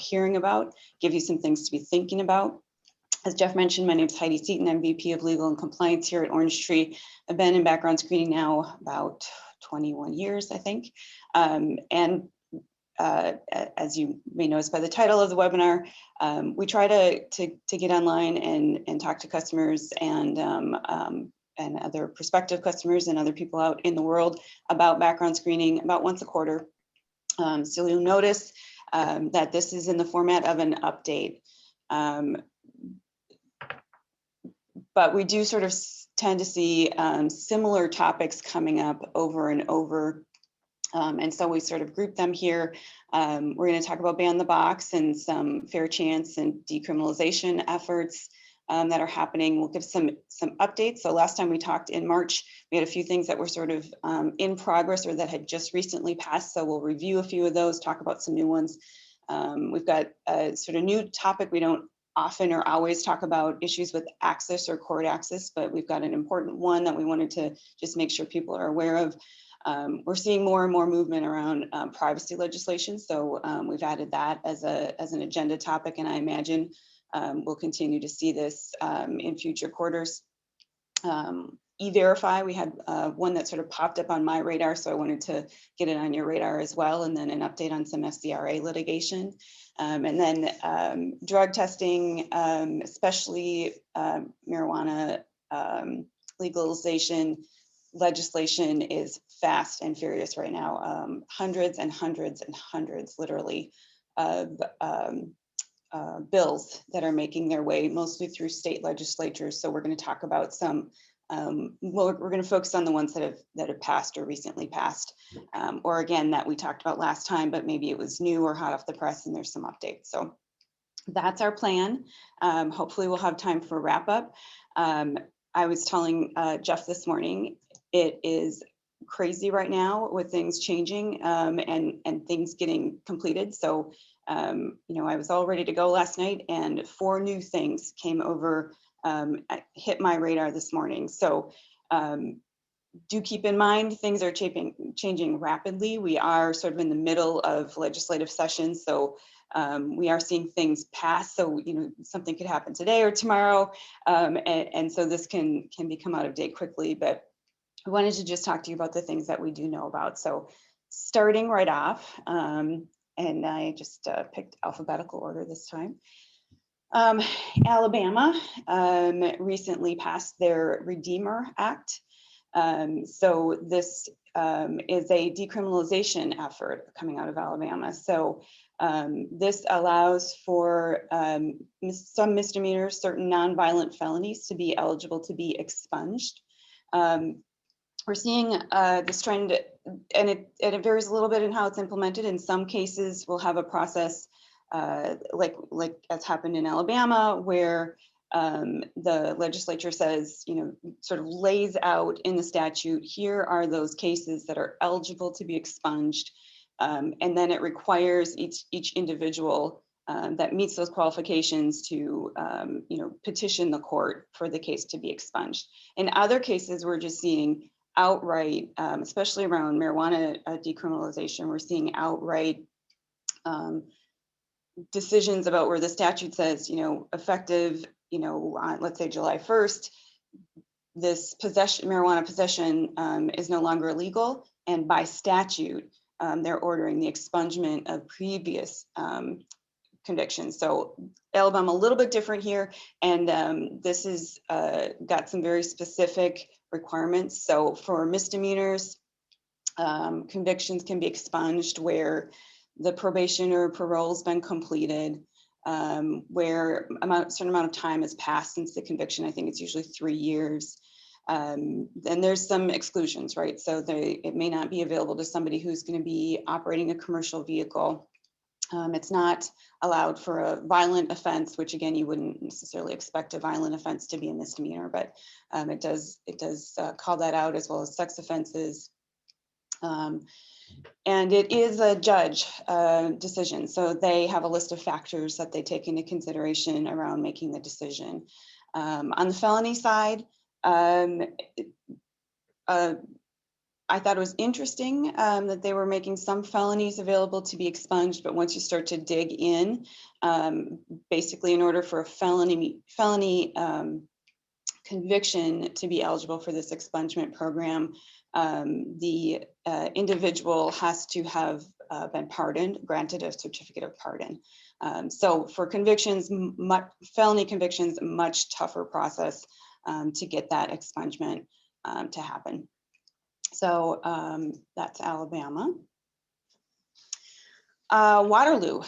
hearing about, give you some things to be thinking about. As Jeff mentioned, my name is Heidi Seaton. I'm VP of Legal and Compliance here at Orange Tree. I've been in background screening now about 21 years, I think. As you may notice by the title of the webinar, we try to get online and talk to customers and other prospective customers and other people out in the world about background screening about once a quarter. So you'll notice that this is in the format of an update. But we do sort of tend to see similar topics coming up over and over. And so we sort of group them here. We're going to talk about Ban the Box and some fair chance and decriminalization efforts that are happening. We'll give some updates. So last time we talked in March, we had a few things that were sort of in progress or that had just recently passed. So we'll review a few of those, talk about some new ones. We've got a sort of new topic. We don't often or always talk about issues with access or court access, but we've got an important one that we wanted to just make sure people are aware of. We're seeing more and more movement around privacy legislation, so we've added that as an agenda topic, and I imagine we'll continue to see this in future quarters. E-Verify, we had one that sort of popped up on my radar, so I wanted to get it on your radar as well, and then an update on some FCRA litigation. And then drug testing, especially marijuana legalization legislation is fast and furious right now. Hundreds and hundreds and hundreds, literally, of bills that are making their way mostly through state legislatures. So we're going to talk about some. We're going to focus on the ones that have passed or recently passed, or again that we talked about last time, but maybe it was new or hot off the press, and there's some updates. So that's our plan. Hopefully, we'll have time for wrap up. I was telling Jeff this morning, it is crazy right now with things changing and things getting completed. So you know, I was all ready to go last night, and 4 new things came over. Hit my radar this morning. So do keep in mind things are changing rapidly. We are sort of in the middle of legislative session, so we are seeing things pass. So you know, something could happen today or tomorrow, and so this can become out of date quickly. But I wanted to just talk to you about the things that we do know about. So starting right off, and I just picked alphabetical order this time. Alabama recently passed their Redeemer Act. So this is a decriminalization effort coming out of Alabama. So this allows for some misdemeanors, certain nonviolent felonies to be eligible to be expunged. We're seeing this trend, and it varies a little bit in how it's implemented. In some cases, we'll have a process like as happened in Alabama, where the legislature says, you know, sort of lays out in the statute, here are those cases that are eligible to be expunged. And then it requires each individual that meets those qualifications to, you know, petition the court for the case to be expunged. In other cases, we're just seeing outright, especially around marijuana decriminalization, we're seeing outright decisions about where the statute says, you know, effective, you know, on, let's say July 1st, this marijuana possession is no longer illegal, and by statute, they're ordering the expungement of previous convictions. So Alabama a little bit different here, and this is got some very specific requirements. So for misdemeanors, convictions can be expunged where the probation or parole's been completed, where a certain amount of time has passed since the conviction. I think it's usually 3 years. And there's some exclusions, right? So it may not be available to somebody who's going to be operating a commercial vehicle. It's not allowed for a violent offense, which again, you wouldn't necessarily expect a violent offense to be a misdemeanor, but it does call that out, as well as sex offenses. And it is a judge decision. So they have a list of factors that they take into consideration around making the decision. On the felony side, I thought it was interesting that they were making some felonies available to be expunged, but once you start to dig in, basically in order for a felony conviction to be eligible for this expungement program, the individual has to have been pardoned, granted a certificate of pardon. So for convictions, felony convictions, much tougher process to get that expungement to happen. So that's Alabama. Waterloo.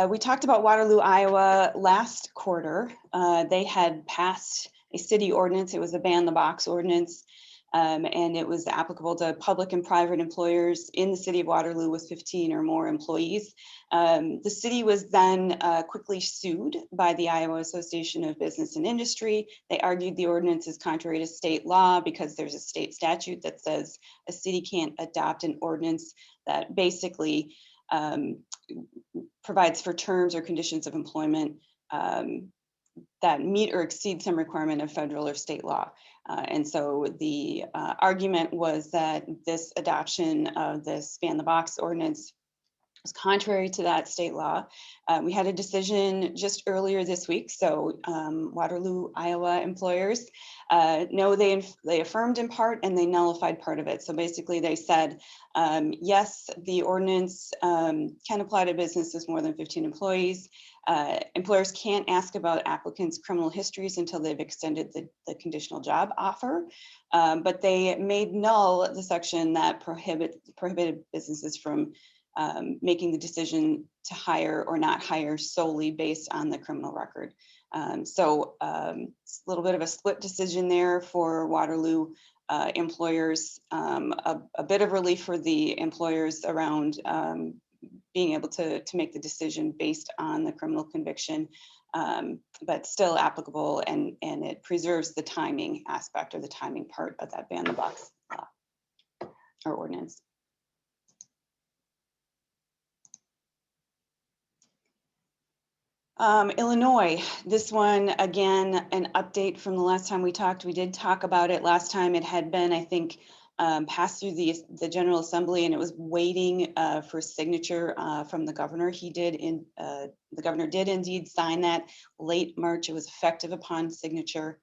We talked about Waterloo, Iowa last quarter. They had passed a city ordinance. It was a ban the box ordinance, and it was applicable to public and private employers in the city of Waterloo with 15 or more employees. The city was then quickly sued by the Iowa Association of Business and Industry. They argued the ordinance is contrary to state law because there's a state statute that says a city can't adopt an ordinance that basically provides for terms or conditions of employment that meet or exceed some requirement of federal or state law. And so the argument was that this adoption of this ban the box ordinance was contrary to that state law. We had a decision just earlier this week. So Waterloo, Iowa employers, no, they affirmed in part and they nullified part of it. So basically they said, yes, the ordinance can apply to businesses more than 15 employees. Employers can't ask about applicants' criminal histories until they've extended the conditional job offer. But they made null the section that prohibited businesses from making the decision to hire or not hire solely based on the criminal record. So it's a little bit of a split decision there for Waterloo employers, a bit of relief for the employers around being able to make the decision based on the criminal conviction, but still applicable, and it preserves the timing aspect or the timing part of that ban the box law or ordinance. Illinois, this one, again, an update from the last time we talked. We did talk about it last time. It had been, I think, passed through the General Assembly, and it was waiting for signature from the governor. The governor did indeed sign that late March. It was effective upon signature.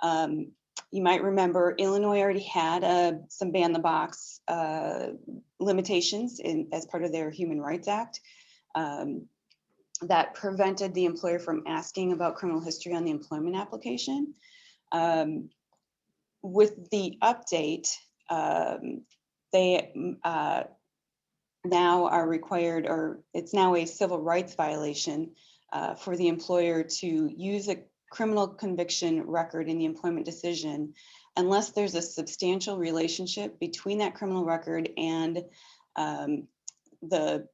You might remember Illinois already had some ban the box limitations as part of their Human Rights Act. That prevented the employer from asking about criminal history on the employment application. With the update, they now are required, or it's now a civil rights violation for the employer to use a criminal conviction record in the employment decision unless there's a substantial relationship between that criminal record and the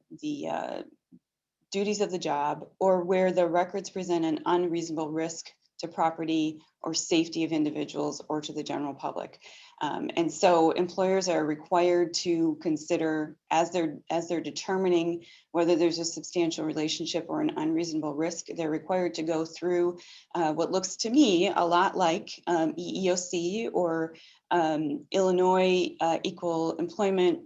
duties of the job, or where the records present an unreasonable risk to property or safety of individuals or to the general public. And so employers are required to consider, as they're determining whether there's a substantial relationship or an unreasonable risk, they're required to go through what looks to me a lot like EEOC or Illinois equal employment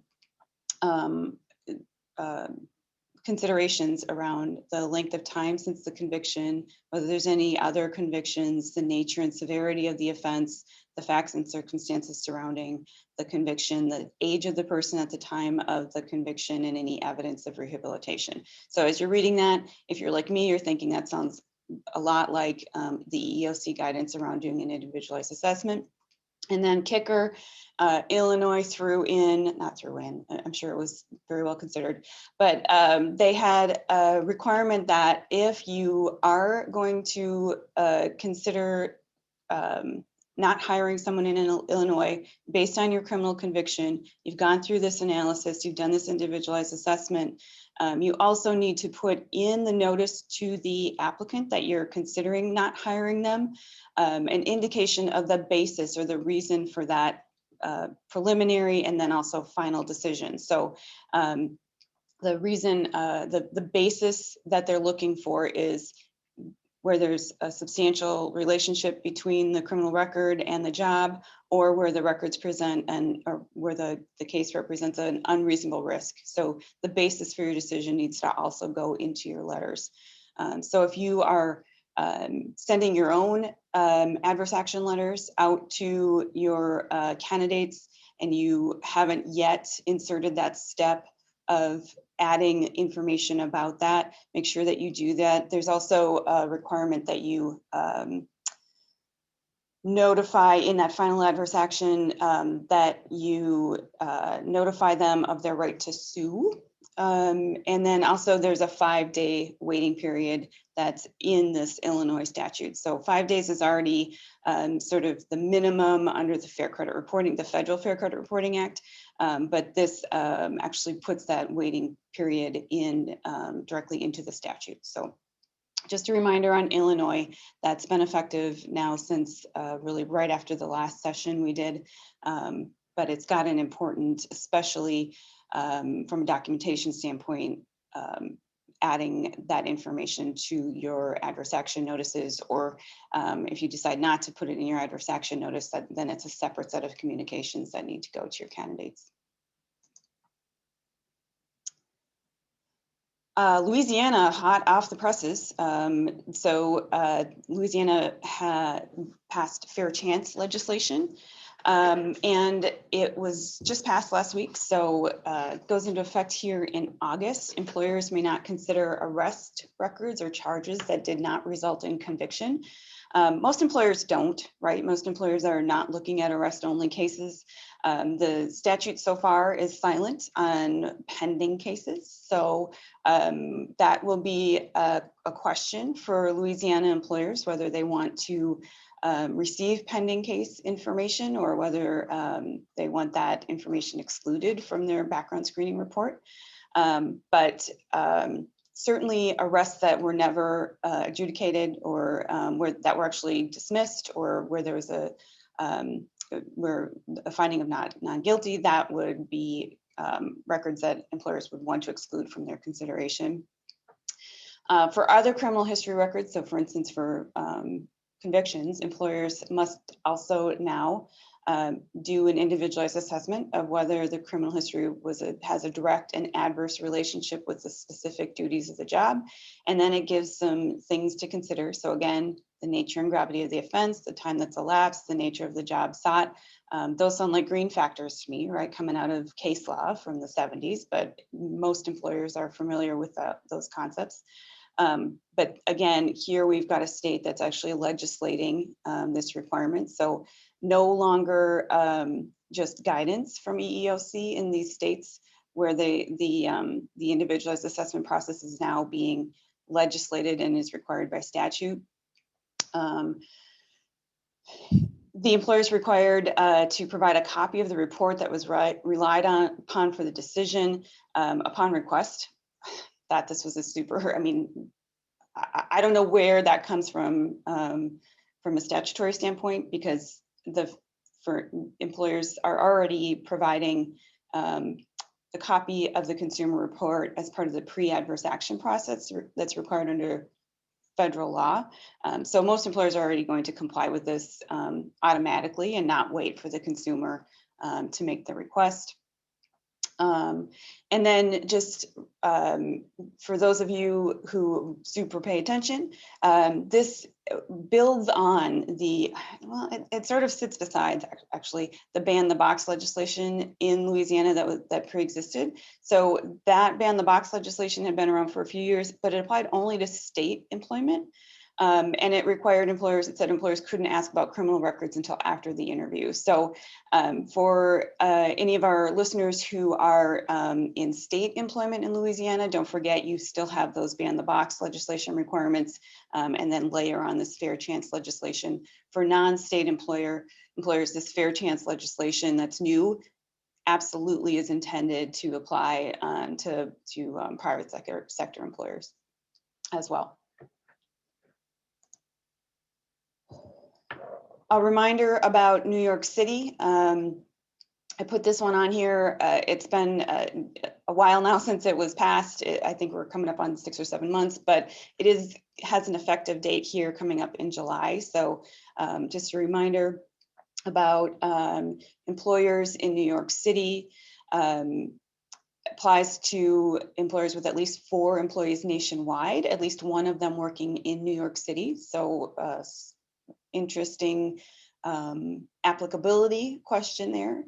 considerations around the length of time since the conviction, whether there's any other convictions, the nature and severity of the offense, the facts and circumstances surrounding the conviction, the age of the person at the time of the conviction, and any evidence of rehabilitation. So as you're reading that, if you're like me, you're thinking that sounds a lot like the EEOC guidance around doing an individualized assessment. And then kicker, Illinois I'm sure it was very well considered, but they had a requirement that if you are going to consider not hiring someone in Illinois based on your criminal conviction, you've gone through this analysis, you've done this individualized assessment, you also need to put in the notice to the applicant that you're considering not hiring them, an indication of the basis or the reason for that preliminary and then also final decision. So the reason, the basis that they're looking for is where there's a substantial relationship between the criminal record and the job, or where the records present or where the case represents an unreasonable risk. So the basis for your decision needs to also go into your letters. So if you are sending your own adverse action letters out to your candidates and you haven't yet inserted that step of adding information about that, make sure that you do that. There's also a requirement that you notify in that final adverse action that you notify them of their right to sue. And then also there's a 5-day waiting period that's in this Illinois statute. So 5 days is already sort of the minimum under the Fair Credit Reporting, the Federal Fair Credit Reporting Act. But this actually puts that waiting period in directly into the statute. So just a reminder on Illinois, that's been effective now since really right after the last session we did. But it's gotten important, especially from a documentation standpoint, adding that information to your adverse action notices, or if you decide not to put it in your adverse action notice, then it's a separate set of communications that need to go to your candidates. Louisiana, hot off the presses. Louisiana had passed fair chance legislation, and it was just passed last week. So it goes into effect here in August. Employers may not consider arrest records or charges that did not result in conviction. Most employers don't, right? Most employers are not looking at arrest-only cases. The statute so far is silent on pending cases. So that will be a question for Louisiana employers, whether they want to receive pending case information or whether they want that information excluded from their background screening report. But certainly arrests that were never adjudicated or that were actually dismissed, or where there was a finding of not guilty, that would be records that employers would want to exclude from their consideration. For other criminal history records, so for instance, for convictions, employers must also now do an individualized assessment of whether the criminal history has a direct and adverse relationship with the specific duties of the job. And then it gives some things to consider. So again, the nature and gravity of the offense, the time that's elapsed, the nature of the job sought. Those sound like green factors to me, right? Coming out of case law from the 70s, but most employers are familiar with those concepts. But again, here we've got a state that's actually legislating this requirement. So no longer just guidance from EEOC in these states where the individualized assessment process is now being legislated and is required by statute. The employer is required to provide a copy of the report that was relied upon for the decision upon request. Thought this was a super, I mean, I don't know where that comes from a statutory standpoint, because for employers are already providing the copy of the consumer report as part of the pre-adverse action process that's required under federal law. So most employers are already going to comply with this automatically and not wait for the consumer to make the request. And then just for those of you who super pay attention, this builds on it sort of sits beside actually the ban the box legislation in Louisiana that pre-existed. So that ban the box legislation had been around for a few years, but it applied only to state employment. And it required employers, it said employers couldn't ask about criminal records until after the interview. So for any of our listeners who are in state employment in Louisiana, don't forget you still have those ban the box legislation requirements, and then layer on this fair chance legislation. For non-state employers, this fair chance legislation that's new absolutely is intended to apply to private sector employers as well. A reminder about New York City. I put this one on here. It's been a while now since it was passed. I think we're coming up on 6 or 7 months, but it has an effective date here coming up in July. So just a reminder about employers in New York City. Applies to employers with at least 4 employees nationwide, at least one of them working in New York City. So interesting applicability question there.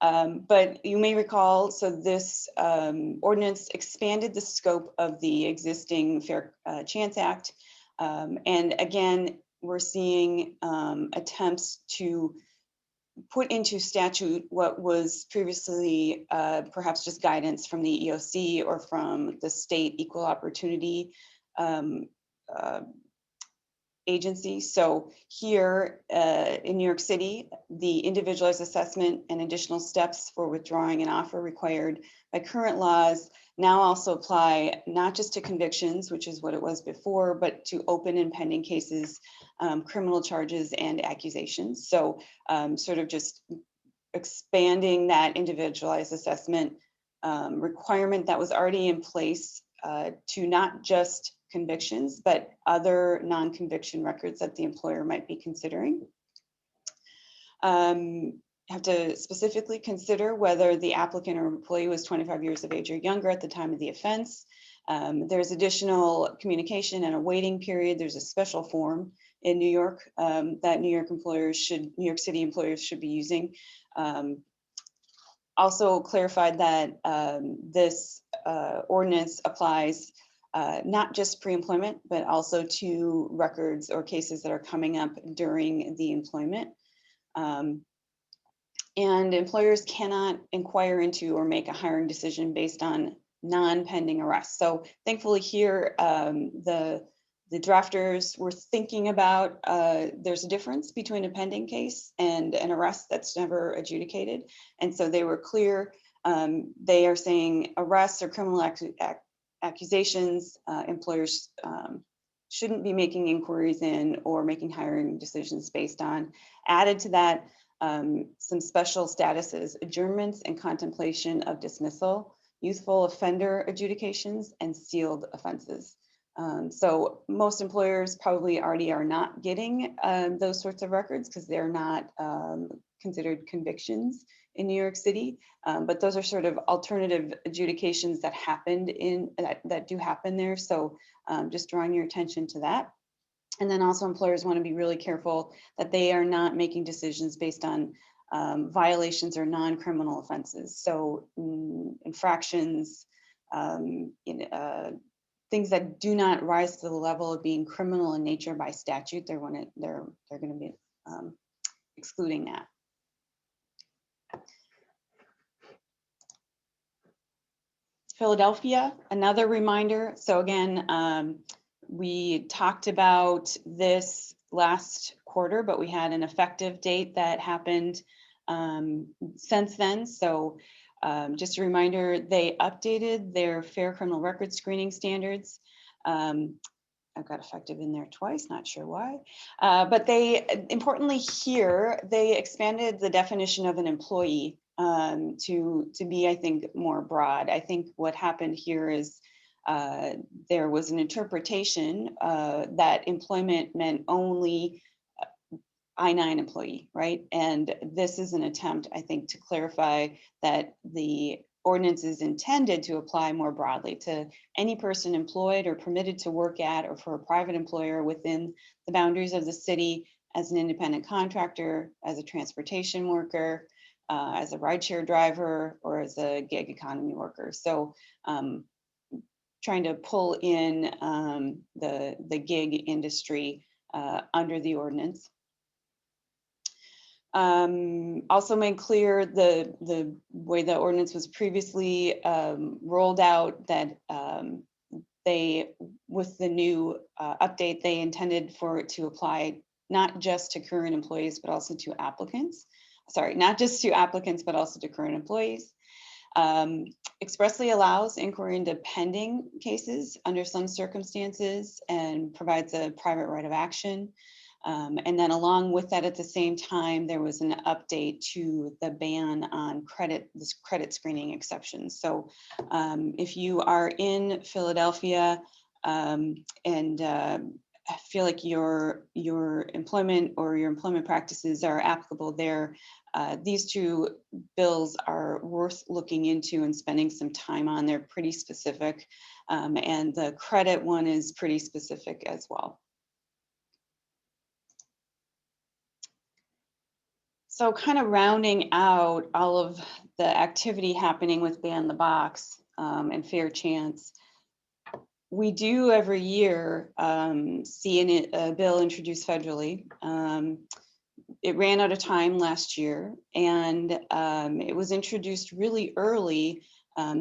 But you may recall, so this ordinance expanded the scope of the existing Fair Chance Act. And again, we're seeing attempts to put into statute what was previously perhaps just guidance from the EEOC or from the state equal opportunity agency. So here in New York City, the individualized assessment and additional steps for withdrawing an offer required by current laws now also apply not just to convictions, which is what it was before, but to open and pending cases, criminal charges and accusations. So sort of just expanding that individualized assessment requirement that was already in place to not just convictions, but other non-conviction records that the employer might be considering. Have to specifically consider whether the applicant or employee was 25 years of age or younger at the time of the offense. There's additional communication and a waiting period. There's a special form in New York that New York City employers should be using. Also clarified that this ordinance applies not just pre-employment, but also to records or cases that are coming up during the employment. And employers cannot inquire into or make a hiring decision based on non-pending arrests. So thankfully here, the drafters were thinking about there's a difference between a pending case and an arrest that's never adjudicated. And so they were clear. They are saying arrests or criminal accusations, employers shouldn't be making inquiries in or making hiring decisions based on. Added to that, some special statuses, adjournments and contemplation of dismissal, youthful offender adjudications, and sealed offenses. So most employers probably already are not getting those sorts of records because they're not considered convictions in New York City. But those are sort of alternative adjudications that happened that do happen there. So just drawing your attention to that. And then also employers want to be really careful that they are not making decisions based on violations or non-criminal offenses. So infractions, things that do not rise to the level of being criminal in nature by statute, they're going to be excluding that. Philadelphia, another reminder. So again, we talked about this last quarter, but we had an effective date that happened since then. So just a reminder, they updated their fair criminal record screening standards. I've got effective in there twice, not sure why. But they, importantly here, they expanded the definition of an employee to be, I think, more broad. I think what happened here is there was an interpretation that employment meant only I-9 employee, right? And this is an attempt, I think, to clarify that the ordinance is intended to apply more broadly to any person employed or permitted to work at or for a private employer within the boundaries of the city as an independent contractor, as a transportation worker, as a rideshare driver, or as a gig economy worker. So trying to pull in the gig industry under the ordinance. Also made clear the way the ordinance was previously rolled out, that they, with the new update, they intended for it to apply not just to current employees, but also to applicants. Sorry, not just to applicants, but also to current employees. Expressly allows inquiry into pending cases under some circumstances and provides a private right of action. And then along with that, at the same time, there was an update to the ban on this credit screening exception. So if you are in Philadelphia and I feel like your employment or your employment practices are applicable there, these two bills are worth looking into and spending some time on. They're pretty specific, and the credit one is pretty specific as well. So kind of rounding out all of the activity happening with Ban the Box and Fair Chance, we do every year see a bill introduced federally. It ran out of time last year, and it was introduced really early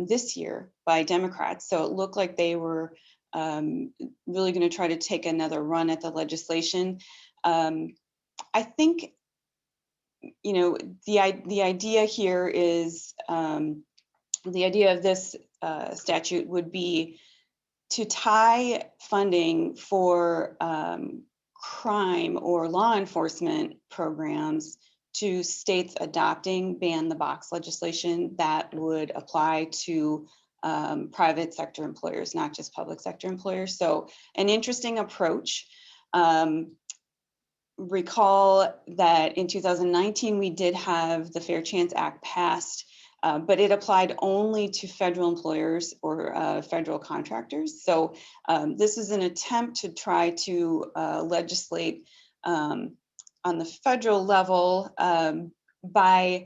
this year by Democrats. So it looked like they were really going to try to take another run at the legislation. I think, you know, the idea here is the idea of this statute would be to tie funding for crime or law enforcement programs to states adopting ban the box legislation that would apply to private sector employers, not just public sector employers. So an interesting approach. Recall that in 2019, we did have the Fair Chance Act passed, but it applied only to federal employers or federal contractors. So this is an attempt to try to legislate on the federal level by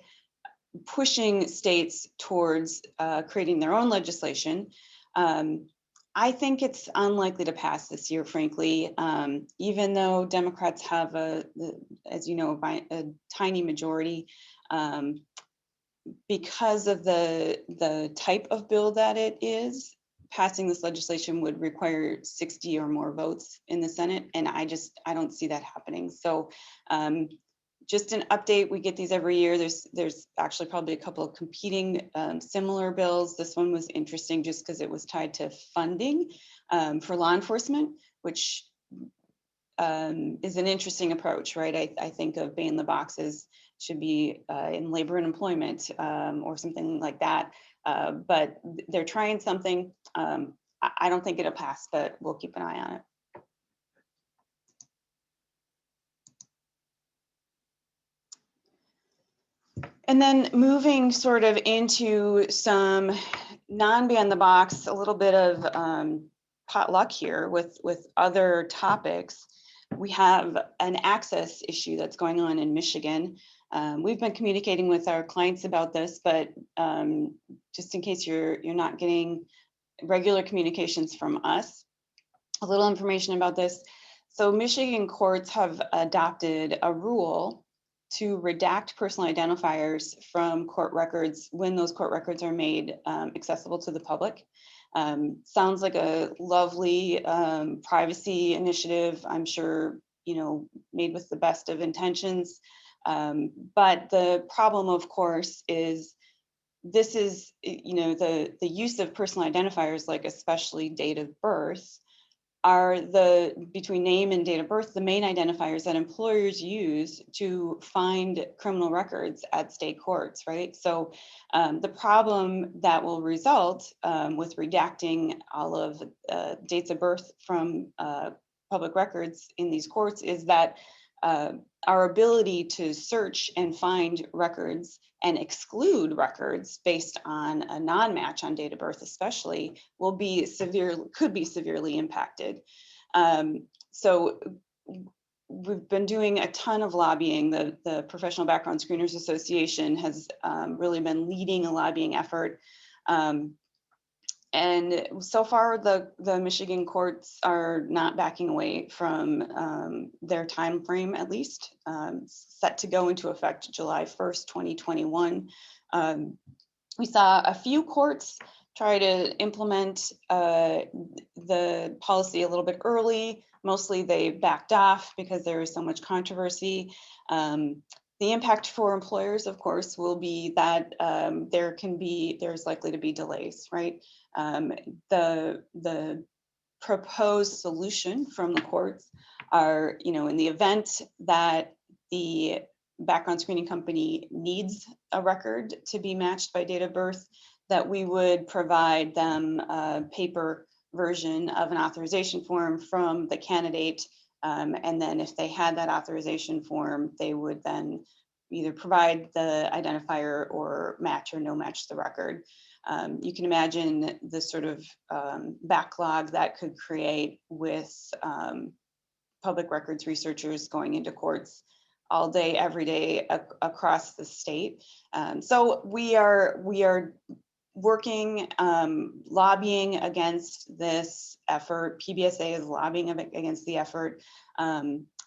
pushing states towards creating their own legislation. I think it's unlikely to pass this year, frankly, even though Democrats have as you know, a tiny majority. Because of the type of bill that it is, passing this legislation would require 60 or more votes in the Senate, and I don't see that happening. So just an update, we get these every year. There's actually probably a couple of competing similar bills. This one was interesting just because it was tied to funding for law enforcement, which is an interesting approach, right? I think of ban the boxes should be in labor and employment or something like that. But they're trying something. I don't think it'll pass, but we'll keep an eye on it. And then moving sort of into some non-ban the box, a little bit of potluck here with other topics. We have an access issue that's going on in Michigan. We've been communicating with our clients about this, but just in case you're not getting regular communications from us, a little information about this. So Michigan courts have adopted a rule to redact personal identifiers from court records when those court records are made accessible to the public. Sounds like a lovely privacy initiative, I'm sure, you know, made with the best of intentions. But the problem, of course, is this is, you know, the use of personal identifiers, like especially date of birth, are between name and date of birth, the main identifiers that employers use to find criminal records at state courts, right? So the problem that will result with redacting all of dates of birth from public records in these courts is that our ability to search and find records and exclude records based on a non-match on date of birth especially could be severely impacted. So we've been doing a ton of lobbying. The Professional Background Screeners Association has really been leading a lobbying effort. And so far, the Michigan courts are not backing away from their time frame, at least, set to go into effect July 1st, 2021. We saw a few courts try to implement the policy a little bit early. Mostly they backed off because there is so much controversy. The impact for employers, of course, will be that there's likely to be delays, right? The proposed solution from the courts are, in the event that the background screening company needs a record to be matched by date of birth, that we would provide them a paper version of an authorization form from the candidate. And then if they had that authorization form, they would then either provide the identifier or match or no match the record. You can imagine the sort of backlog that could create with public records researchers going into courts all day, every day across the state. So we are working, lobbying against this effort. PBSA is lobbying against the effort.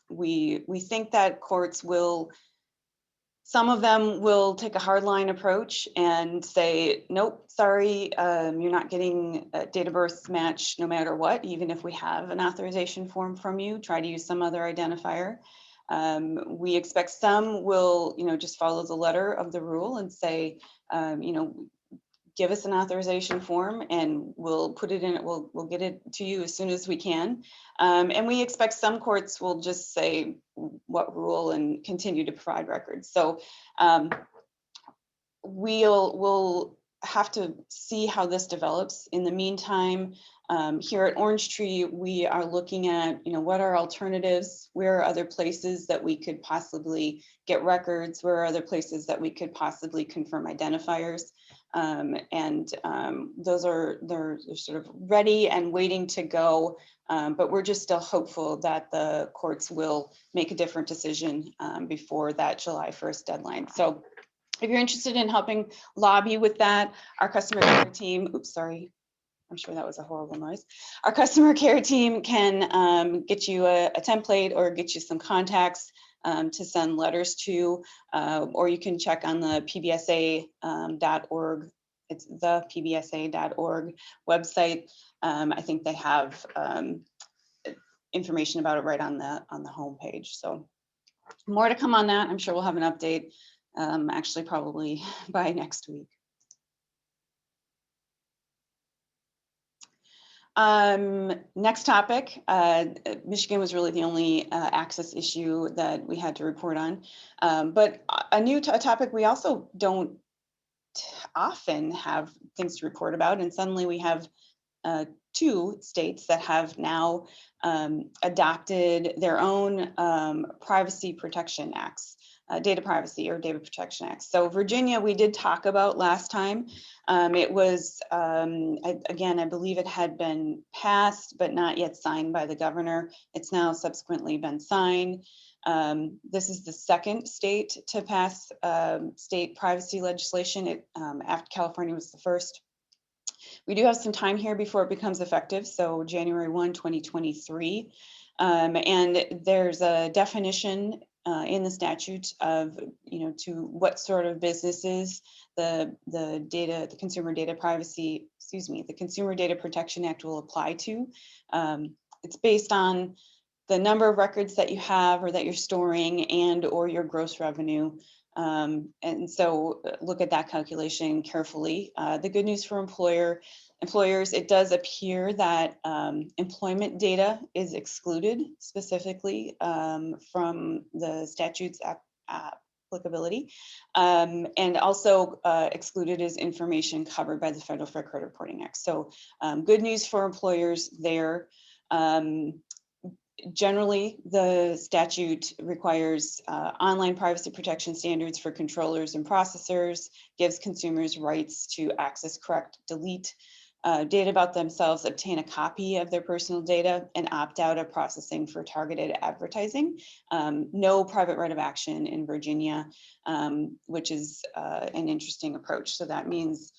We think that courts will, some of them will take a hardline approach and say, nope, sorry, you're not getting a date of birth match no matter what, even if we have an authorization form from you, try to use some other identifier. We expect some will, just follow the letter of the rule and say, give us an authorization form and we'll put it in it. We'll get it to you as soon as we can. And we expect some courts will just say what rule and continue to provide records. So we'll have to see how this develops. In the meantime, here at Orange Tree, we are looking at, what are alternatives? Where are other places that we could possibly get records? Where are other places that we could possibly confirm identifiers? They're sort of ready and waiting to go, but we're just still hopeful that the courts will make a different decision before that July 1st deadline. So if you're interested in helping lobby with that, our customer care team, oops, sorry, I'm sure that was a horrible noise. Our customer care team can get you a template or get you some contacts to send letters to, or you can check on the pbsa.org. It's the pbsa.org website. I think they have information about it right on the homepage. So more to come on that. I'm sure we'll have an update actually probably by next week. Next topic, Michigan was really the only access issue that we had to report on, but a new topic we also don't often have things to report about, and suddenly we have 2 states that have now adopted their own privacy protection acts. Data privacy or data protection acts. So Virginia, we did talk about last time. It was, again, I believe it had been passed, but not yet signed by the governor. It's now subsequently been signed. This is the 2nd state to pass state privacy legislation. After California was the 1st. We do have some time here before it becomes effective, so January 1, 2023. And there's a definition in the statute of, to what sort of businesses the Consumer Data Protection Act will apply to. It's based on the number of records that you have or that you're storing and or your gross revenue. And so look at that calculation carefully. The good news for employers, it does appear that employment data is excluded specifically from the statute's applicability, and also excluded is information covered by the Federal Fair Credit Reporting Act. So good news for employers there. Generally, the statute requires online privacy protection standards for controllers and processors, gives consumers rights to access, correct, delete data about themselves, obtain a copy of their personal data, and opt out of processing for targeted advertising. No private right of action in Virginia, which is an interesting approach. So that means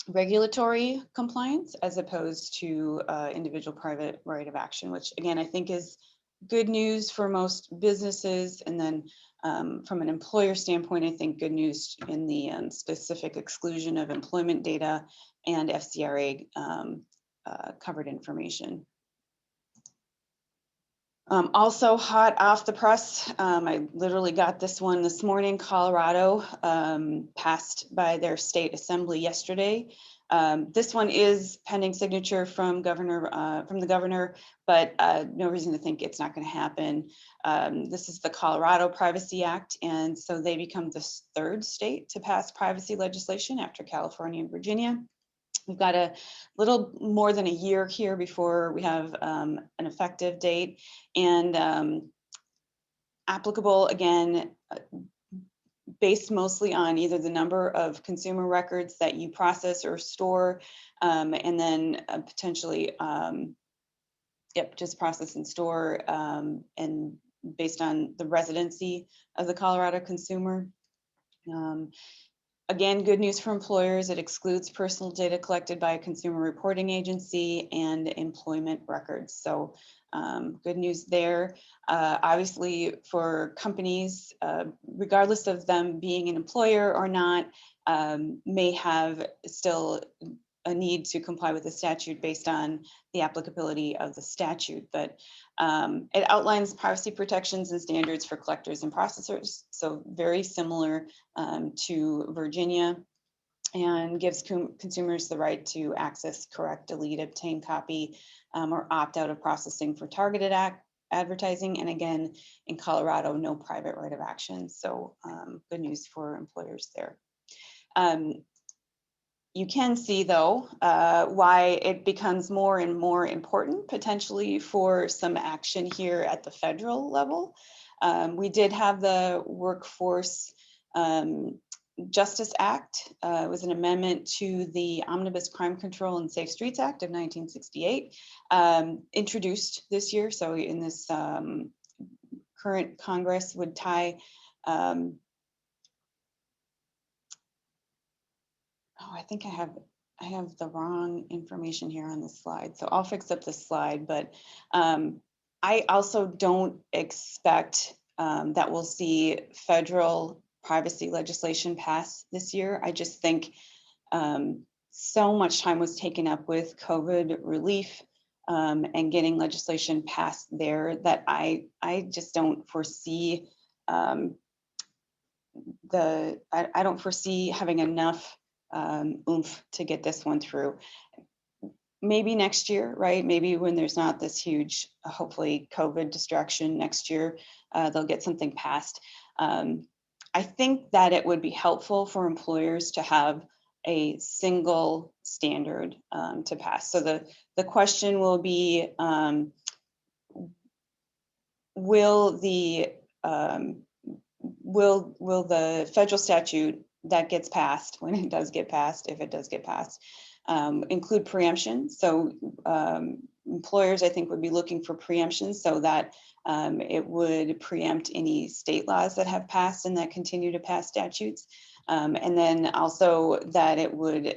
regulatory compliance as opposed to individual private right of action, which again, I think is good news for most businesses. And then from an employer standpoint, I think good news in the specific exclusion of employment data and FCRA covered information. Also hot off the press, I literally got this one this morning. Colorado passed by their state assembly yesterday This one is pending signature from the governor, but no reason to think it's not going to happen. This is the Colorado Privacy Act, and so they become the third state to pass privacy legislation after California and Virginia. We've got a little more than a year here before we have an effective date, and applicable again, based mostly on either the number of consumer records that you process or store, and then potentially, just process and store, and based on the residency of the Colorado consumer. Again, good news for employers. It excludes personal data collected by a consumer reporting agency and employment records. So good news there. Obviously, for companies, regardless of them being an employer or not, may have still a need to comply with the statute based on the applicability of the statute. But it outlines privacy protections and standards for collectors and processors. So very similar to Virginia, and gives consumers the right to access, correct, delete, obtain, copy, or opt out of processing for targeted advertising. And again, in Colorado, no private right of action. So good news for employers there. You can see, though, why it becomes more and more important potentially for some action here at the federal level. We did have the Workforce Justice Act. It was an amendment to the Omnibus Crime Control and Safe Streets Act of 1968, introduced this year. So in this current Congress would tie I think I have the wrong information here on this slide, so I'll fix up this slide. But I also don't expect that we'll see federal privacy legislation pass this year. I just think so much time was taken up with COVID relief and getting legislation passed there that I just don't foresee I don't foresee having enough oomph to get this one through. Maybe next year, right? Maybe when there's not this huge, hopefully COVID distraction next year, they'll get something passed. I think that it would be helpful for employers to have a single standard to pass. So the question will be, will the federal statute that gets passed, when it does get passed, if it does get passed, include preemption? So employers, I think, would be looking for preemption so that it would preempt any state laws that have passed and that continue to pass statutes. And then also that it would,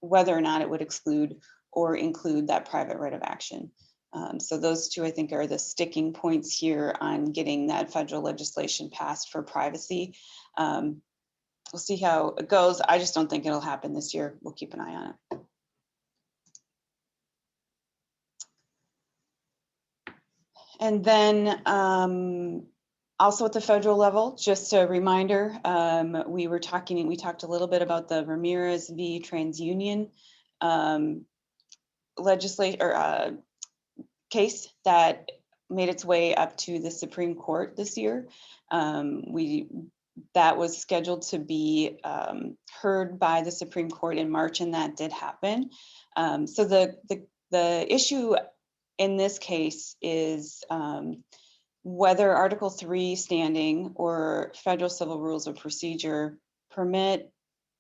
whether or not it would exclude or include that private right of action. So those two, I think, are the sticking points here on getting that federal legislation passed for privacy. We'll see how it goes. I just don't think it'll happen this year. We'll keep an eye on it. And then also at the federal level, just a reminder, we talked a little bit about the Ramirez v. TransUnion case that made its way up to the Supreme Court this year. That was scheduled to be heard by the Supreme Court in March, and that did happen. So the issue in this case is whether Article 3 standing or federal civil rules of procedure permit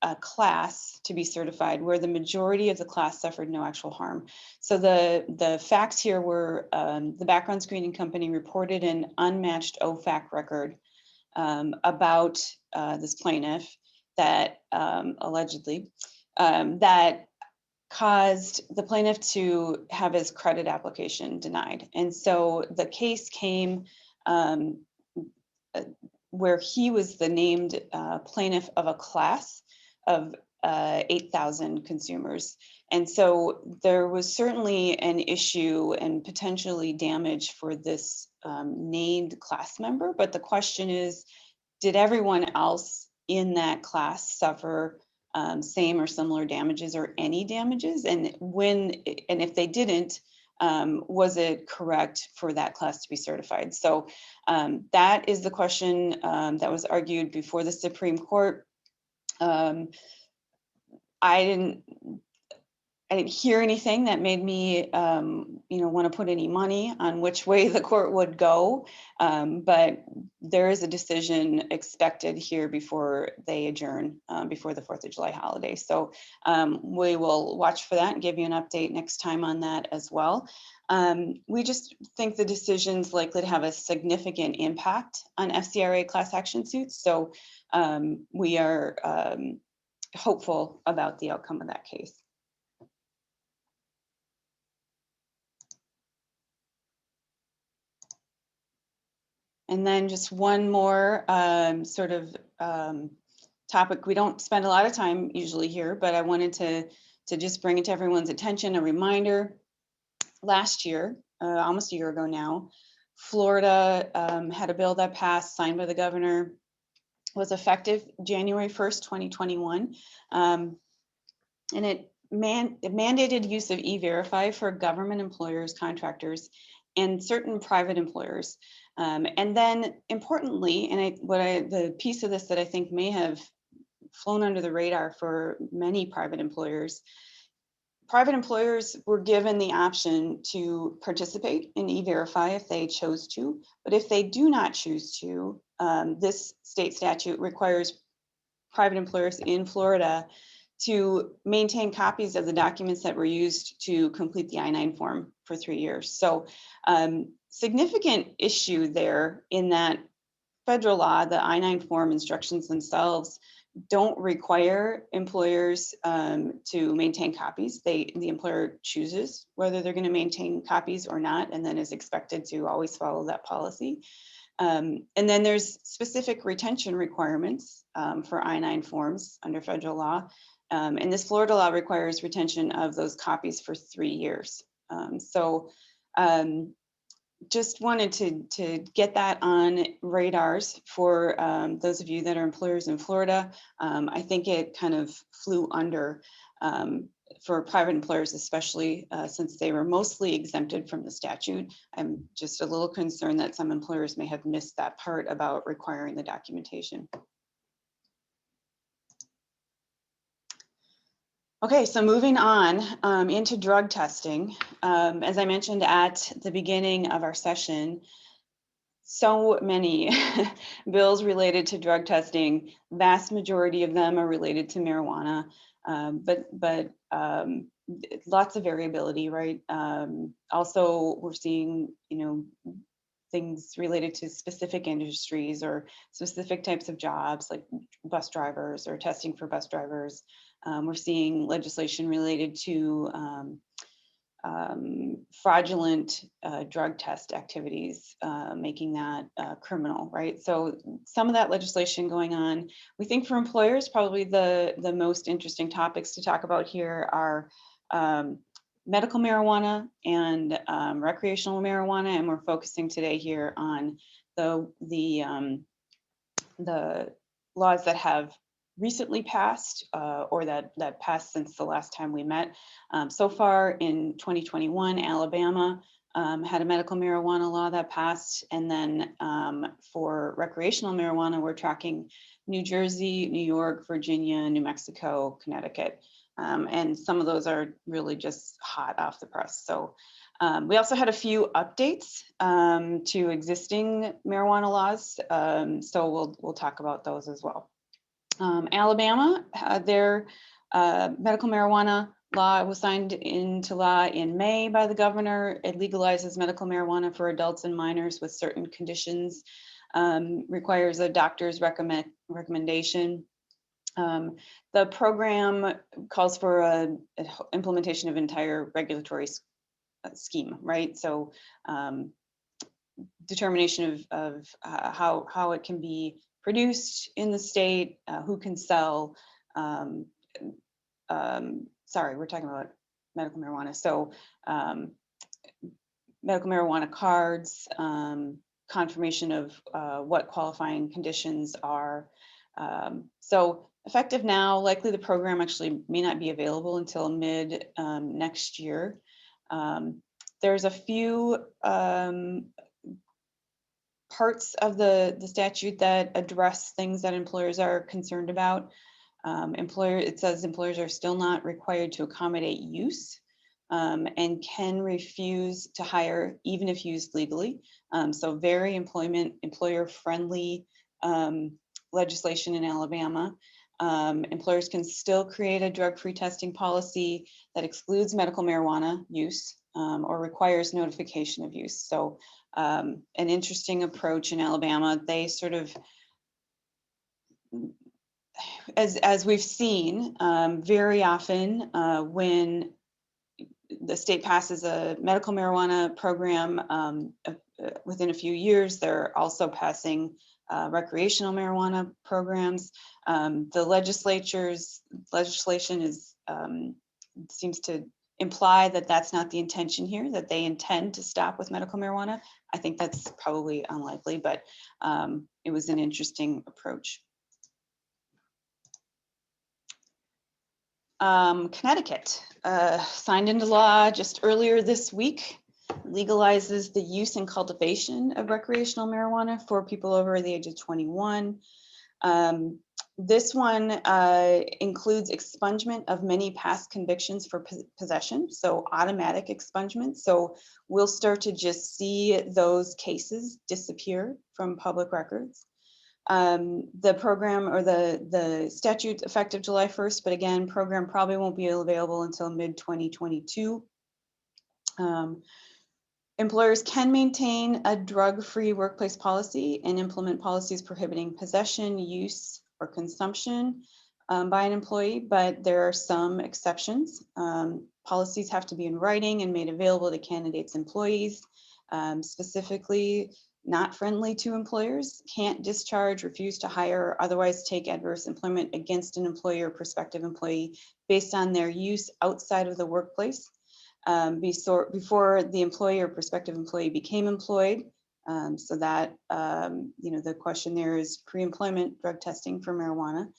a class to be certified where the majority of the class suffered no actual harm. So the facts here were the background screening company reported an unmatched OFAC record about this plaintiff that allegedly that caused the plaintiff to have his credit application denied. And so the case came where he was the named plaintiff of a class of 8,000 consumers. And so there was certainly an issue and potentially damage for this named class member. But the question is, did everyone else in that class suffer same or similar damages or any damages, and if they didn't, was it correct for that class to be certified? So that is the question that was argued before the Supreme Court. I didn't hear anything that made me, want to put any money on which way the court would go. But there is a decision expected here before they adjourn, before the 4th of July holiday. So we will watch for that and give you an update next time on that as well. We just think the decision's likely to have a significant impact on FCRA class action suits. So we are hopeful about the outcome of that case. And then just one more topic. We don't spend a lot of time usually here, but I wanted to just bring it to everyone's attention, a reminder. Last year, almost a year ago now, Florida had a bill that passed, signed by the governor, was effective January 1st, 2021. And it mandated use of E-Verify for government employers, contractors, and certain private employers. And then importantly, the piece of this that I think may have flown under the radar for many private employers were given the option to participate in E-Verify if they chose to, but if they do not choose to, this state statute requires private employers in Florida to maintain copies of the documents that were used to complete the I-9 form for 3 years. So significant issue there in that federal law, the I-9 form instructions themselves don't require employers to maintain copies. The employer chooses whether they're going to maintain copies or not, and then is expected to always follow that policy. And then there's specific retention requirements for I-9 forms under federal law. And this Florida law requires retention of those copies for 3 years. Just wanted to get that on radars for those of you that are employers in Florida. I think it kind of flew under for private employers, especially since they were mostly exempted from the statute. I'm just a little concerned that some employers may have missed that part about requiring the documentation. Okay, so moving on into drug testing. As I mentioned at the beginning of our session, so many bills related to drug testing. Vast majority of them are related to marijuana, but lots of variability, right? Also, we're seeing, things related to specific industries or specific types of jobs, like bus drivers or testing for bus drivers. We're seeing legislation related to fraudulent drug test activities, making that criminal, right? So some of that legislation going on. We think for employers, probably the most interesting topics to talk about here are medical marijuana and recreational marijuana, and we're focusing today here on the laws that have recently passed or that passed since the last time we met. So far in 2021, Alabama had a medical marijuana law that passed, and then for recreational marijuana, we're tracking New Jersey, New York, Virginia, New Mexico, Connecticut. And some of those are really just hot off the press. So we also had a few updates to existing marijuana laws. So we'll talk about those as well. Alabama, their medical marijuana law was signed into law in May by the governor. It legalizes medical marijuana for adults and minors with certain conditions, requires a doctor's recommendation. The program calls for an implementation of entire regulatory scheme, right? So determination of how it can be produced in the state, who can sell. Sorry, we're talking about medical marijuana. So medical marijuana cards, confirmation of what qualifying conditions are. So Effective now, likely the program actually may not be available until mid next year. There's a few parts of the statute that address things that employers are concerned about. It says employers are still not required to accommodate use and can refuse to hire even if used legally. So very employer-friendly legislation in Alabama. Employers can still create a drug-free testing policy that excludes medical marijuana use or requires notification of use. So an interesting approach in Alabama. They sort of, as we've seen very often when the state passes a medical marijuana program, within a few years, they're also passing recreational marijuana programs. The legislation is seems to imply that that's not the intention here, that they intend to stop with medical marijuana. I think that's probably unlikely, but it was an interesting approach. Connecticut signed into law just earlier this week, legalizes the use and cultivation of recreational marijuana for people over the age of 21. This one includes expungement of many past convictions for possession, so automatic expungement. So we'll start to just see those cases disappear from public records. The program or the statute effective July 1st, but again, program probably won't be available until mid 2022. Employers can maintain a drug-free workplace policy and implement policies prohibiting possession, use, or consumption by an employee, but there are some exceptions. Policies have to be in writing and made available to candidates' employees, specifically not friendly to employers, can't discharge, refuse to hire, or otherwise take adverse employment against an employee or prospective employee based on their use outside of the workplace. Before the employee or prospective employee became employed. So that, the question there is pre-employment drug testing for marijuana.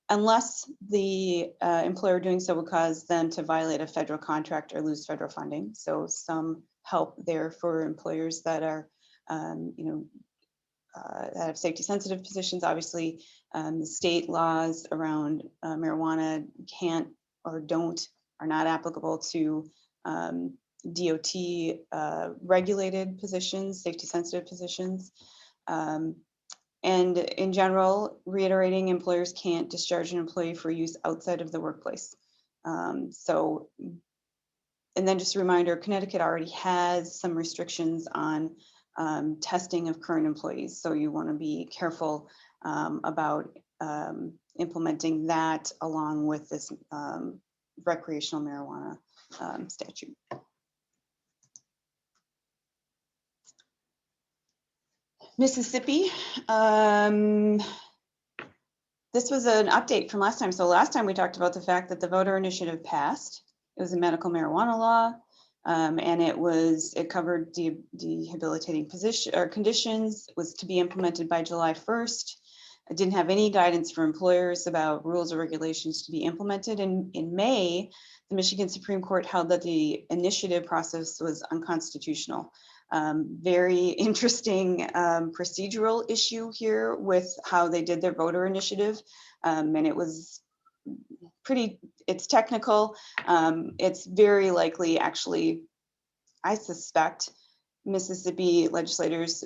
Unless the employer doing so would cause them to violate a federal contract or lose federal funding. So some help there for employers that are, that have safety sensitive positions. Obviously, the state laws around marijuana can't or are not applicable to DOT regulated positions, safety sensitive positions. And in general, reiterating, employers can't discharge an employee for use outside of the workplace. And then just a reminder, Connecticut already has some restrictions on testing of current employees. So you want to be careful about implementing that along with this recreational marijuana statute. Mississippi, this was an update from last time. So last time we talked about the fact that the voter initiative passed. It was a medical marijuana law, and it covered debilitating conditions, was to be implemented by July 1st. It didn't have any guidance for employers about rules or regulations to be implemented. And in May, the Michigan Supreme Court held that the initiative process was unconstitutional. Very interesting procedural issue here with how they did their voter initiative. And it was it's technical. It's very likely, actually, I suspect Mississippi legislators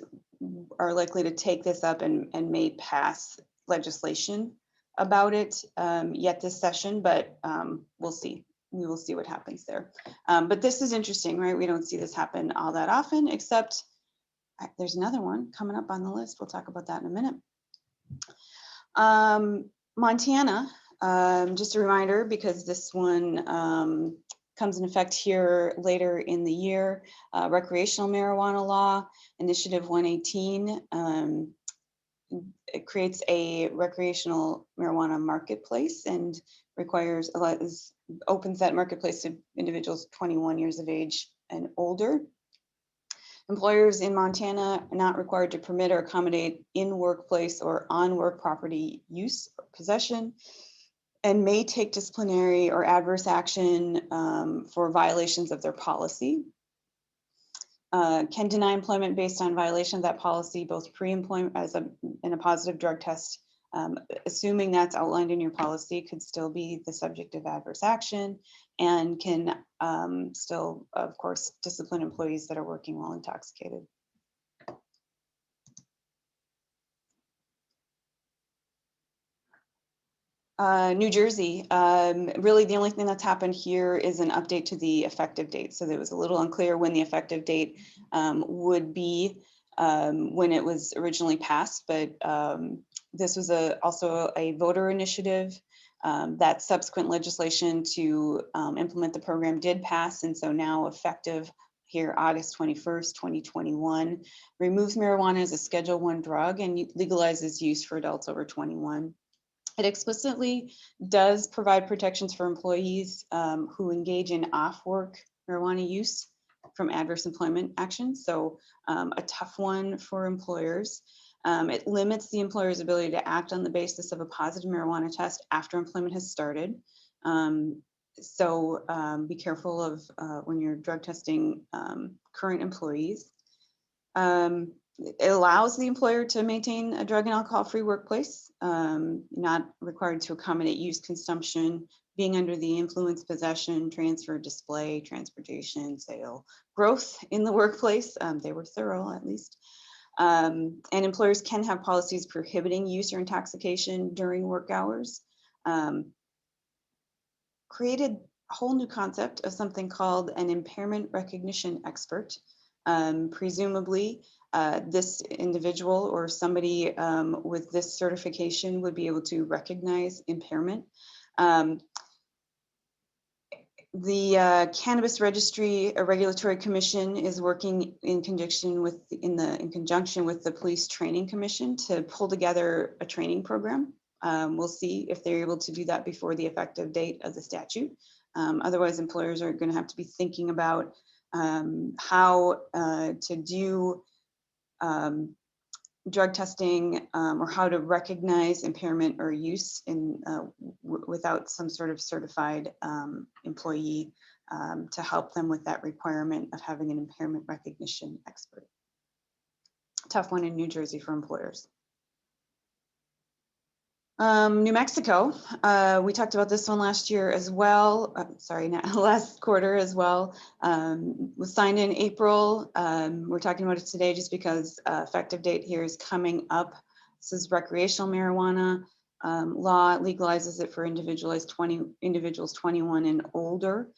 are likely to take this up and may pass legislation about it yet this session, but we'll see. We will see what happens there. But this is interesting, right? We don't see this happen all that often, except there's another one coming up on the list. We'll talk about that in a minute. Montana, just a reminder, because this one comes in effect here later in the year, recreational marijuana law, Initiative 118. It creates a recreational marijuana marketplace and opens that marketplace to individuals 21 years of age and older. Employers in Montana are not required to permit or accommodate in workplace or on work property use or possession, and may take disciplinary or adverse action for violations of their policy. Can deny employment based on violation of that policy, both pre-employment and a positive drug test, assuming that's outlined in your policy, could still be the subject of adverse action, and can still, of course, discipline employees that are working while intoxicated. New Jersey, really the only thing that's happened here is an update to the effective date. So it was a little unclear when the effective date would be when it was originally passed, but this was also a voter initiative. That subsequent legislation to implement the program did pass, and so now effective here August 21st, 2021, removes marijuana as a Schedule I drug and legalizes use for adults over 21. It explicitly does provide protections for employees who engage in off-work marijuana use from adverse employment actions. So a tough one for employers. It limits the employer's ability to act on the basis of a positive marijuana test after employment has started. So be careful of when you're drug testing current employees. It allows the employer to maintain a drug and alcohol-free workplace, not required to accommodate use, consumption, being under the influence, possession, transfer, display, transportation, sale, growth in the workplace. They were thorough, at least. And employers can have policies prohibiting use or intoxication during work hours. Created a whole new concept of something called an impairment recognition expert. Presumably, this individual or somebody with this certification would be able to recognize impairment. The Cannabis Registry Regulatory Commission is working in conjunction with the Police Training Commission to pull together a training program. We'll see if they're able to do that before the effective date of the statute. Otherwise, employers are going to have to be thinking about how to do drug testing or how to recognize impairment or use without some sort of certified employee to help them with that requirement of having an impairment recognition expert. Tough one in New Jersey for employers. New Mexico, we talked about this one last year as well. Last quarter as well. Was signed in April. We're talking about it today just because effective date here is coming up. This is recreational marijuana law. It legalizes it for individuals 21 and older.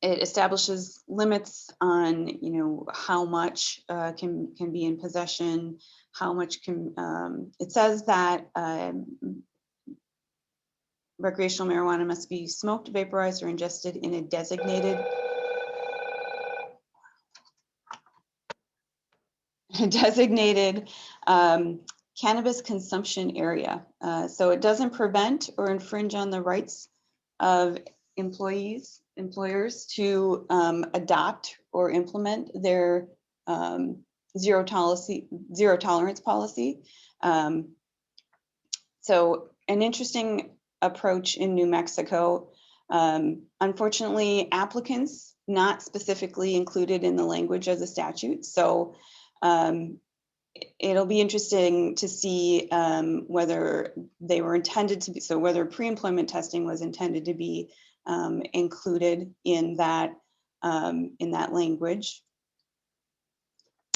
It establishes limits on, how much can be in possession, how much can, it says that recreational marijuana must be smoked, vaporized, or ingested in a designated cannabis consumption area. So it doesn't prevent or infringe on the rights of employers to adopt or implement their zero tolerance policy. So an interesting approach in New Mexico. Unfortunately, applicants not specifically included in the language of the statute. So it'll be interesting to see whether they were intended to be, so whether pre-employment testing was intended to be included in that language.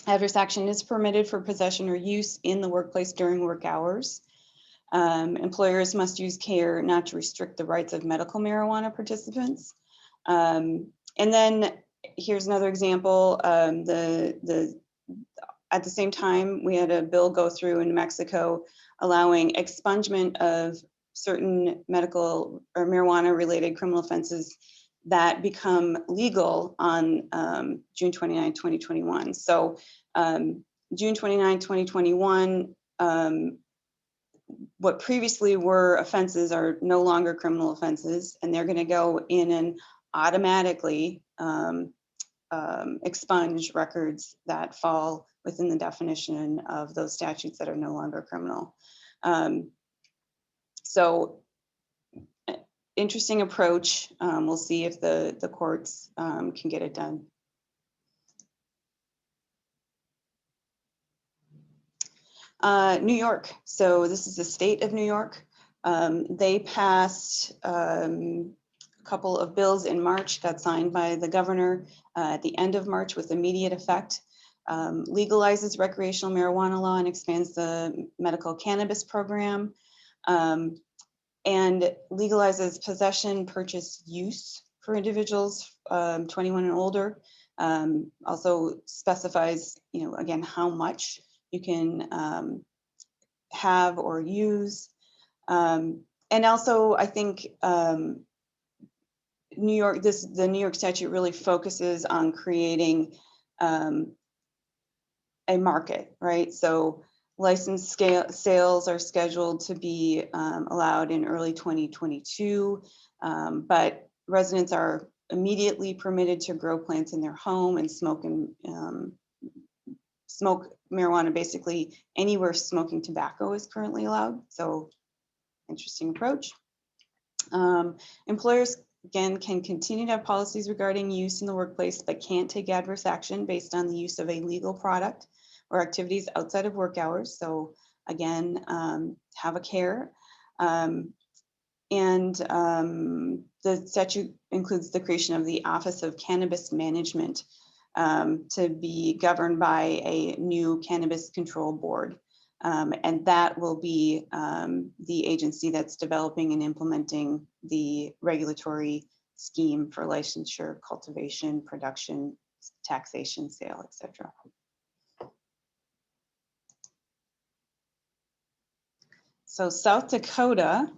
Adverse action is permitted for possession or use in the workplace during work hours. Employers must use care not to restrict the rights of medical marijuana participants. And then here's another example. At the same time, we had a bill go through in New Mexico allowing expungement of certain medical or marijuana related criminal offenses that become legal on June 29, 2021. So June 29, 2021, what previously were offenses are no longer criminal offenses, and they're going to go in and automatically expunge records that fall within the definition of those statutes that are no longer criminal. So interesting approach. We'll see if the courts can get it done. New York. So this is the state of New York. They passed a couple of bills in March, got signed by the governor at the end of March with immediate effect. Legalizes recreational marijuana law and expands the medical cannabis program, and legalizes possession, purchase, use for individuals 21 and older. Also specifies, again, how much you can have or use. And also, I think the New York statute really focuses on creating a market, right? So licensed sales are scheduled to be allowed in early 2022, but residents are immediately permitted to grow plants in their home and smoke marijuana basically anywhere smoking tobacco is currently allowed. So interesting approach. Employers, again, can continue to have policies regarding use in the workplace, but can't take adverse action based on the use of a legal product or activities outside of work hours. So again, have a care. The statute includes the creation of the Office of Cannabis Management to be governed by a new Cannabis Control Board. And that will be the agency that's developing and implementing the regulatory scheme for licensure, cultivation, production, taxation, sale, etc. So South Dakota,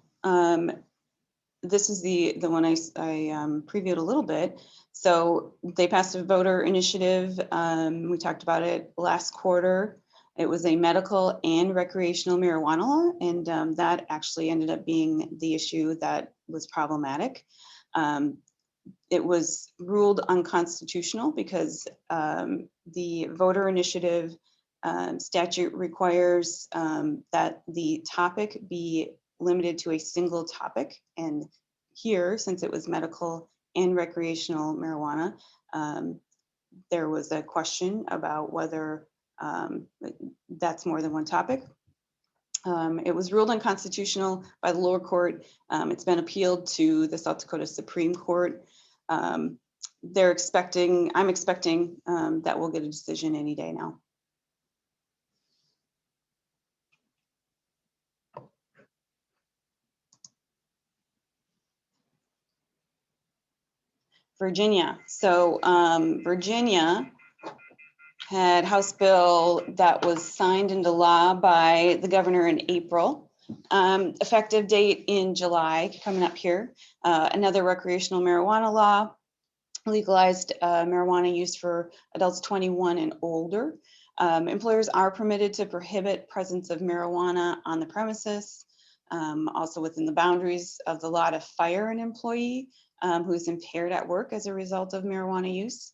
this is the one I previewed a little bit. So they passed a voter initiative. We talked about it last quarter. It was a medical and recreational marijuana law, and that actually ended up being the issue that was problematic. It was ruled unconstitutional because the voter initiative statute requires that the topic be limited to a single topic. And here, since it was medical and recreational marijuana, there was a question about whether that's more than one topic. It was ruled unconstitutional by the lower court. It's been appealed to the South Dakota Supreme Court. I'm expecting that we'll get a decision any day now. Virginia. So Virginia had House bill that was signed into law by the governor in April. Effective date in July, coming up here. Another recreational marijuana law, legalized marijuana use for adults 21 and older. Employers are permitted to prohibit presence of marijuana on the premises, also within the boundaries of the law to fire an employee who is impaired at work as a result of marijuana use.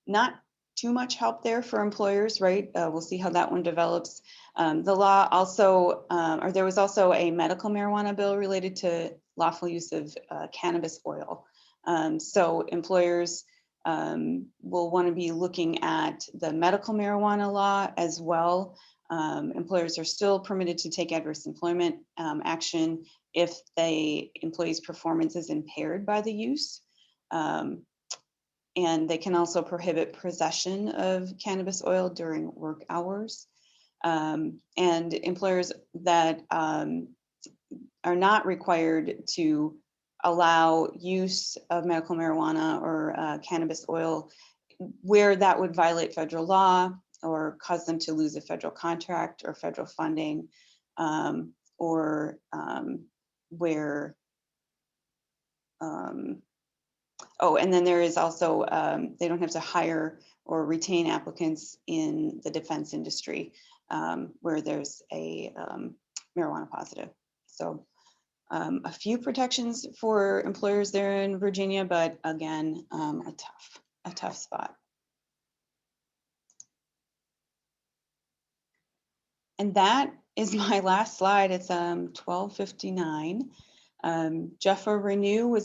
Not too much help there for employers, right? We'll see how that one develops. The law also, there was also a medical marijuana bill related to lawful use of cannabis oil. So employers will want to be looking at the medical marijuana law as well. Employers are still permitted to take adverse employment action if the employee's performance is impaired by the use. And they can also prohibit possession of cannabis oil during work hours. And employers that are not required to allow use of medical marijuana or cannabis oil where that would violate federal law or cause them to lose a federal contract or federal funding, or where and then there is also, they don't have to hire or retain applicants in the defense industry where there's a marijuana positive. So a few protections for employers there in Virginia, but again, a tough spot. And that is my last slide. It's 12:59. Jeffa Renew was